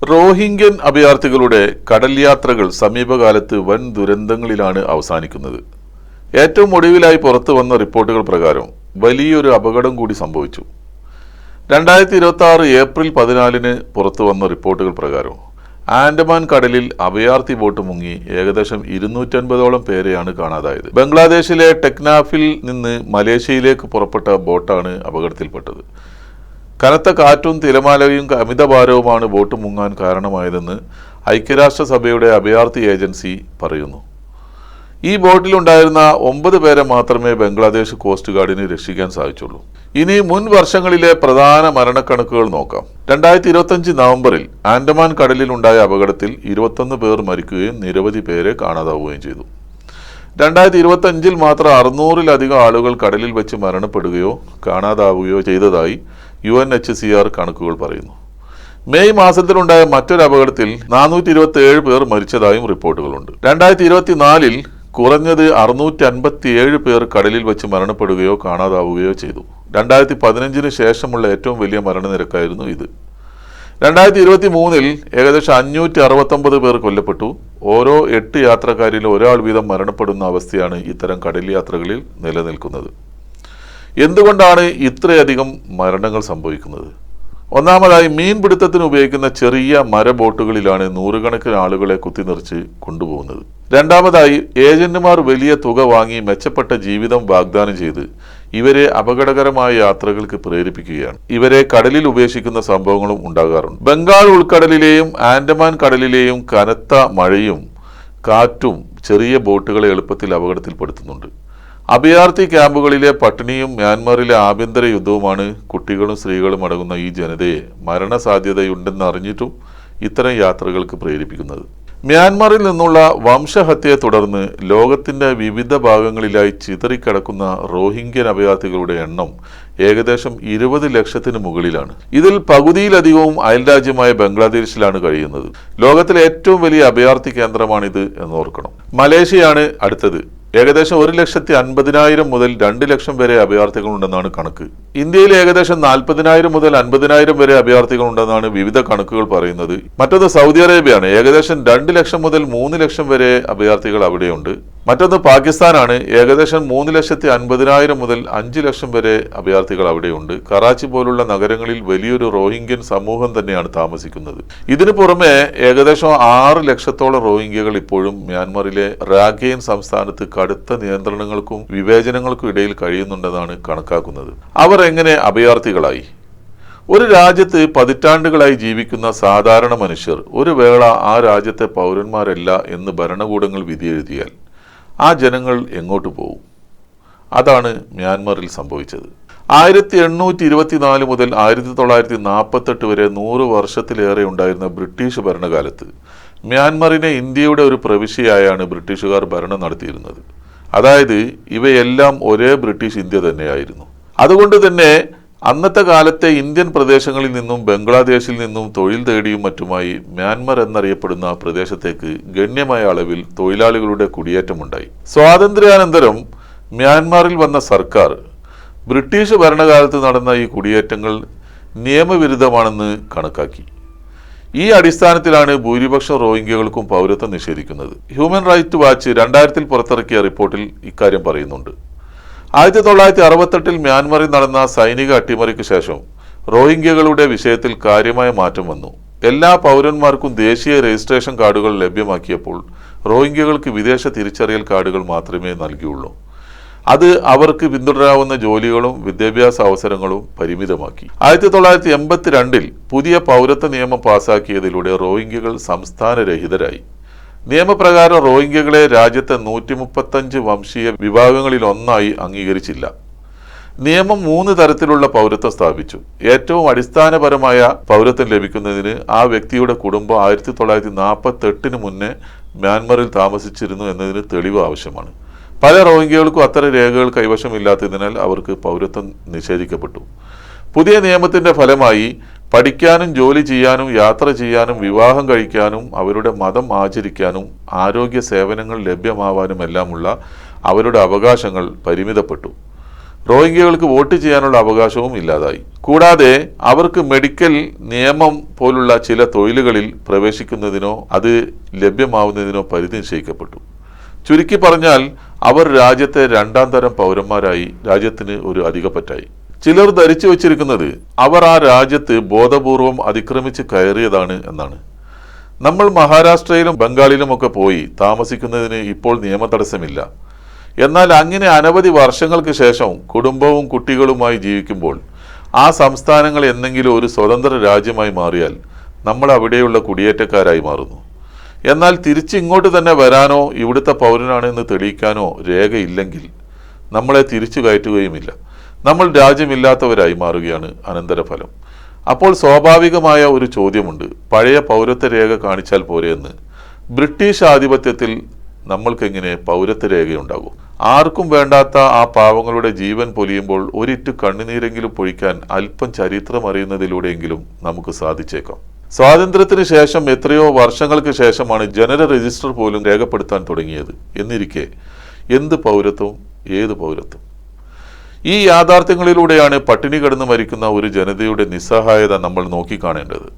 റോഹിംഗ്യൻ അഭയാർത്ഥികളുടെ കടൽ യാത്രകൾ സമീപകാലത്ത് വൻ ദുരന്തങ്ങളിലാണ് അവസാനിക്കുന്നത്. ഏറ്റവും ഒടുവിലായി പുറത്തു വന്ന റിപ്പോർട്ടുകൾ പ്രകാരം വലിയൊരു അപകടം കൂടി സംഭവിച്ചു. 2026 ഏപ്രിൽ 14 പുറത്തു വന്ന റിപ്പോർട്ടുകൾ പ്രകാരം ആൻഡമാൻ കടലിൽ അഭയാർത്ഥി ബോട്ട് മുങ്ങി ഏകദേശം 250ഓളം പേരെയാണ് കാണാതായത്. ബംഗ്ലാദേശിലെ ടെക്നാഫിൽ നിന്ന് മലേഷ്യയിലേക്ക് പുറപ്പെട്ട ബോട്ടാണ് അപകടത്തിൽപ്പെട്ടത്. കനത്ത കാറ്റും തിരമാലയും അമിതഭാരവുമാണ് ബോട്ട് മുങ്ങാൻ കാരണമായതെന്ന് ഐക്യരാഷ്ട്രസഭയുടെ അഭയാർത്ഥി ഏജൻസി പറയുന്നു. ഈ ബോട്ടിലുണ്ടായിരുന്ന 9 പേരെ മാത്രമേ ബംഗ്ലാദേശ് കോസ്റ്റ് ഗാർഡിന് രക്ഷിക്കാൻ സാധിച്ചുള്ളൂ. ഇനി മുൻ വർഷങ്ങളിലെ പ്രധാന മരണക്കണക്കുകൾ നോക്കാം. 2025 നവംബറിൽ ആൻഡമാൻ കടലിൽ ഉണ്ടായ അപകടത്തിൽ 21 പേർ മരിക്കുകയും നിരവധി പേരെ കാണാതാവുകയും ചെയ്തു. 2025 മാത്രം 600-ലധികം ആളുകൾ കടലിൽ വെച്ച് മരണപ്പെടുകയോ കാണാതാവുകയോ ചെയ്തതായി UNHCR കണക്കുകൾ പറയുന്നു. മെയ് മാസത്തിലുണ്ടായ മറ്റൊരു അപകടത്തിൽ 427 പേർ മരിച്ചതായും റിപ്പോർട്ടുകളുണ്ട്. 2024 കുറഞ്ഞത് 657 പേർ കടലിൽ വെച്ച് മരണപ്പെടുകയോ കാണാതാവുകയോ ചെയ്തു. 2015 ശേഷമുള്ള ഏറ്റവും വലിയ മരണനിരക്കായിരുന്നു ഇത്. 2023 ഏകദേശം 569 പേർ കൊല്ലപ്പെട്ടു. ഓരോ 8 യാത്രക്കാരിൽ ഒരാൾ വീതം മരണപ്പെടുന്ന അവസ്ഥയാണ് ഇത്തരം കടൽ യാത്രകളിൽ നിലനിൽക്കുന്നത്. എന്തുകൊണ്ടാണ് ഇത്രയധികം മരണങ്ങൾ സംഭവിക്കുന്നത്? ഒന്നാമതായി, മീൻപിടുത്തത്തിന് ഉപയോഗിക്കുന്ന ചെറിയ മരബോട്ടുകളിലാണ് നൂറുകണക്കിന് ആളുകളെ കുത്തിനിറച്ച് കൊണ്ടുപോകുന്നത്. രണ്ടാമതായി, ഏജന്റുമാർ വലിയ തുക വാങ്ങി മെച്ചപ്പെട്ട ജീവിതം വാഗ്ദാനം ചെയ്ത് ഇവരെ അപകടകരമായ യാത്രകൾക്ക് പ്രേരിപ്പിക്കുകയാണ്. ഇവരെ കടലിൽ ഉപേക്ഷിക്കുന്ന സംഭവങ്ങളും ഉണ്ടാകാറുണ്ട്. ബംഗാൾ ഉൾക്കടലിലെയും ആൻഡമാൻ കടലിലെയും കനത്ത മഴയും കാറ്റും ചെറിയ ബോട്ടുകളെ എളുപ്പത്തിൽ അപകടത്തിൽപ്പെടുത്തുന്നുണ്ട്. അഭയാർത്ഥി ക്യാമ്പുകളിലെ പട്ടിണിയും മ്യാൻമറിലെ ആഭ്യന്തര യുദ്ധവുമാണ് കുട്ടികളും സ്ത്രീകളും അടങ്ങുന്ന ഈ ജനതയെ മരണസാധ്യതയുണ്ടെന്ന് അറിഞ്ഞിട്ടും ഇത്തരം യാത്രകൾക്ക് പ്രേരിപ്പിക്കുന്നത്. മ്യാൻമറിൽ നിന്നുള്ള വംശഹത്യയെ തുടർന്ന് ലോകത്തിന്റെ വിവിധ ഭാഗങ്ങളിലായി ചിതറിക്കിടക്കുന്ന റോഹിംഗ്യൻ അഭയാർത്ഥികളുടെ എണ്ണം ഏകദേശം 20 ലക്ഷത്തിന് മുകളിലാണ്. ഇതിൽ പകുതിയിലധികവും അയൽരാജ്യമായ ബംഗ്ലാദേശിലാണ് കഴിയുന്നത്. ലോകത്തിലെ ഏറ്റവും വലിയ അഭയാർത്ഥി കേന്ദ്രമാണിത് എന്നോർക്കണം. മലേഷ്യയാണ് അടുത്തത്. ഏകദേശം 1,50,000 മുതൽ 2 ലക്ഷം വരെ അഭയാർത്ഥികളുണ്ടെന്നാണ് കണക്ക്. ഇന്ത്യയിൽ ഏകദേശം 40,000 മുതൽ 50,000 വരെ അഭയാർത്ഥികളുണ്ടെന്നാണ് വിവിധ കണക്കുകൾ പറയുന്നത്. മറ്റൊന്ന് സൗദി അറേബ്യയാണ്. ഏകദേശം 2 ലക്ഷം മുതൽ 3 ലക്ഷം വരെ അഭയാർത്ഥികൾ അവിടെയുണ്ട്. മറ്റൊന്ന് പാകിസ്ഥാനാണ്. ഏകദേശം 3,50,000 മുതൽ 5 ലക്ഷം വരെ അഭയാർത്ഥികൾ അവിടെയുണ്ട്. കറാച്ചി പോലുള്ള നഗരങ്ങളിൽ വലിയൊരു റോഹിംഗ്യൻ സമൂഹം തന്നെയാണ് താമസിക്കുന്നത്. ഇതിനു പുറമെ ഏകദേശം 6 ലക്ഷത്തോളം റോഹിംഗ്യകൾ ഇപ്പോഴും മ്യാൻമറിലെ റാഖൈൻ സംസ്ഥാനത്ത് കടുത്ത നിയന്ത്രണങ്ങൾക്കും വിവേചനങ്ങൾക്കും ഇടയിൽ കഴിയുന്നുണ്ടെന്നാണ് കണക്കാക്കുന്നത്. അവർ എങ്ങനെ അഭയാർത്ഥികളായി? ഒരു രാജ്യത്ത് പതിറ്റാണ്ടുകളായി ജീവിക്കുന്ന സാധാരണ മനുഷ്യർ ഒരു വേള ആ രാജ്യത്തെ പൗരന്മാരല്ല എന്ന് ഭരണകൂടങ്ങൾ വിധിയെഴുതിയാൽ ആ ജനങ്ങൾ എങ്ങോട്ട് പോകും? അതാണ് മ്യാൻമറിൽ സംഭവിച്ചത്. 1824 മുതൽ 1948 വരെ 100 വർഷത്തിലേറെ ഉണ്ടായിരുന്ന ബ്രിട്ടീഷ് ഭരണകാലത്ത് മ്യാൻമറിനെ ഇന്ത്യയുടെ ഒരു പ്രവിശ്യയായാണ് ബ്രിട്ടീഷുകാർ ഭരണം നടത്തിയിരുന്നത്. അതായത് ഇവയെല്ലാം ഒരേ ബ്രിട്ടീഷ് ഇന്ത്യ തന്നെയായിരുന്നു. അതുകൊണ്ട് തന്നെ അന്നത്തെ കാലത്തെ ഇന്ത്യൻ പ്രദേശങ്ങളിൽ നിന്നും ബംഗ്ലാദേശിൽ നിന്നും തൊഴിൽ തേടിയും മറ്റുമായി മ്യാൻമർ എന്നറിയപ്പെടുന്ന പ്രദേശത്തേക്ക് ഗണ്യമായ അളവിൽ തൊഴിലാളികളുടെ കുടിയേറ്റമുണ്ടായി. സ്വാതന്ത്ര്യാനന്തരം മ്യാൻമറിൽ വന്ന സർക്കാർ ബ്രിട്ടീഷ് ഭരണകാലത്ത് നടന്ന ഈ കുടിയേറ്റങ്ങൾ നിയമവിരുദ്ധമാണെന്ന് കണക്കാക്കി. ഈ അടിസ്ഥാനത്തിലാണ് ഭൂരിപക്ഷം റോഹിംഗ്യകൾക്കും പൗരത്വം നിഷേധിക്കുന്നത്. ഹ്യൂമൻ റൈറ്റ് വാച്ച് 2000 പുറത്തിറക്കിയ റിപ്പോർട്ടിൽ ഇക്കാര്യം പറയുന്നുണ്ട്. 1968 മ്യാൻമറിൽ നടന്ന സൈനിക അട്ടിമറിക്ക് ശേഷം റോഹിംഗ്യകളുടെ വിഷയത്തിൽ കാര്യമായ മാറ്റം വന്നു. എല്ലാ പൗരന്മാർക്കും ദേശീയ രജിസ്ട്രേഷൻ കാർഡുകൾ ലഭ്യമാക്കിയപ്പോൾ റോഹിംഗ്യകൾക്ക് വിദേശ തിരിച്ചറിയൽ കാർഡുകൾ മാത്രമേ നൽകിയുള്ളൂ. അത് അവർക്ക് പിന്തുടരാവുന്ന ജോലികളും വിദ്യാഭ്യാസ അവസരങ്ങളും പരിമിതമാക്കി. 1982 പുതിയ പൗരത്വ നിയമം പാസാക്കിയതിലൂടെ റോഹിംഗ്യകൾ സംസ്ഥാനരഹിതരായി. നിയമപ്രകാരം റോഹിംഗ്യകളെ രാജ്യത്തെ 135 വംശീയ വിഭാഗങ്ങളിൽ ഒന്നായി അംഗീകരിച്ചില്ല. നിയമം 3 തരത്തിലുള്ള പൗരത്വം സ്ഥാപിച്ചു. ഏറ്റവും അടിസ്ഥാനപരമായ പൗരത്വം ലഭിക്കുന്നതിന് ആ വ്യക്തിയുടെ കുടുംബം 1948 മുന്നേ മ്യാൻമറിൽ താമസിച്ചിരുന്നു എന്നതിന് തെളിവ് ആവശ്യമാണ്. പല റോഹിംഗ്യകൾക്കും അത്തരം രേഖകൾ കൈവശമില്ലാത്തതിനാൽ അവർക്ക് പൗരത്വം നിഷേധിക്കപ്പെട്ടു. പുതിയ നിയമത്തിന്റെ ഫലമായി പഠിക്കാനും ജോലി ചെയ്യാനും യാത്ര ചെയ്യാനും വിവാഹം കഴിക്കാനും അവരുടെ മതം ആചരിക്കാനും ആരോഗ്യ സേവനങ്ങൾ ലഭ്യമാവാനുമെല്ലാമുള്ള അവരുടെ അവകാശങ്ങൾ പരിമിതപ്പെട്ടു. റോഹിംഗ്യകൾക്ക് വോട്ട് ചെയ്യാനുള്ള അവകാശവും ഇല്ലാതായി. കൂടാതെ അവർക്ക് മെഡിക്കൽ നിയമം പോലുള്ള ചില തൊഴിലുകളിൽ പ്രവേശിക്കുന്നതിനോ അത് ലഭ്യമാവുന്നതിനോ പരിധി നിശ്ചയിക്കപ്പെട്ടു. ചുരുക്കി പറഞ്ഞാൽ അവർ രാജ്യത്തെ രണ്ടാം തരം പൗരന്മാരായി, രാജ്യത്തിന് ഒരു അധികപ്പറ്റായി. ചിലർ ധരിച്ചു വച്ചിരിക്കുന്നത് അവർ ആ രാജ്യത്ത് ബോധപൂർവം അതിക്രമിച്ച് കയറിയതാണ് എന്നാണ്. നമ്മൾ മഹാരാഷ്ട്രയിലും ബംഗാളിലുമൊക്കെ പോയി താമസിക്കുന്നതിന് ഇപ്പോൾ നിയമ തടസ്സമില്ല. എന്നാൽ അങ്ങനെ അനവധി വർഷങ്ങൾക്ക് ശേഷം കുടുംബവും കുട്ടികളുമായി ജീവിക്കുമ്പോൾ ആ സംസ്ഥാനങ്ങൾ എന്നെങ്കിലും ഒരു സ്വതന്ത്ര രാജ്യമായി മാറിയാൽ നമ്മൾ അവിടെയുള്ള കുടിയേറ്റക്കാരായി മാറുന്നു. എന്നാൽ തിരിച്ചിങ്ങോട്ട് തന്നെ വരാനോ ഇവിടുത്തെ പൗരനാണെന്ന് തെളിയിക്കാനോ രേഖയില്ലെങ്കിൽ നമ്മളെ തിരിച്ചു കയറ്റുകയുമില്ല. നമ്മൾ രാജ്യമില്ലാത്തവരായി മാറുകയാണ് അനന്തരഫലം. അപ്പോൾ സ്വാഭാവികമായ ഒരു ചോദ്യമുണ്ട്, പഴയ പൗരത്വ രേഖ കാണിച്ചാൽ പോരെയെന്ന്. ബ്രിട്ടീഷ് ആധിപത്യത്തിൽ നമ്മൾക്കെങ്ങനെ പൗരത്വ രേഖയുണ്ടാകും? ആർക്കും വേണ്ടാത്ത ആ പാവങ്ങളുടെ ജീവൻ പൊലിയുമ്പോൾ ഒരിറ്റു കണ്ണുനീരെങ്കിലും പൊഴിക്കാൻ അല്പം ചരിത്രം അറിയുന്നതിലൂടെയെങ്കിലും നമുക്ക് സാധിച്ചേക്കാം. സ്വാതന്ത്ര്യത്തിന് ശേഷം എത്രയോ വർഷങ്ങൾക്ക് ശേഷമാണ് ജനന രജിസ്റ്റർ പോലും രേഖപ്പെടുത്താൻ തുടങ്ങിയത്. എന്നിരിക്കെ എന്ത് പൗരത്വം, ഏത് പൗരത്വം? ഈ യാഥാർത്ഥ്യങ്ങളിലൂടെയാണ് പട്ടിണി കിടന്ന് മരിക്കുന്ന ഒരു ജനതയുടെ നിസ്സഹായത നമ്മൾ നോക്കിക്കാണേണ്ടത്.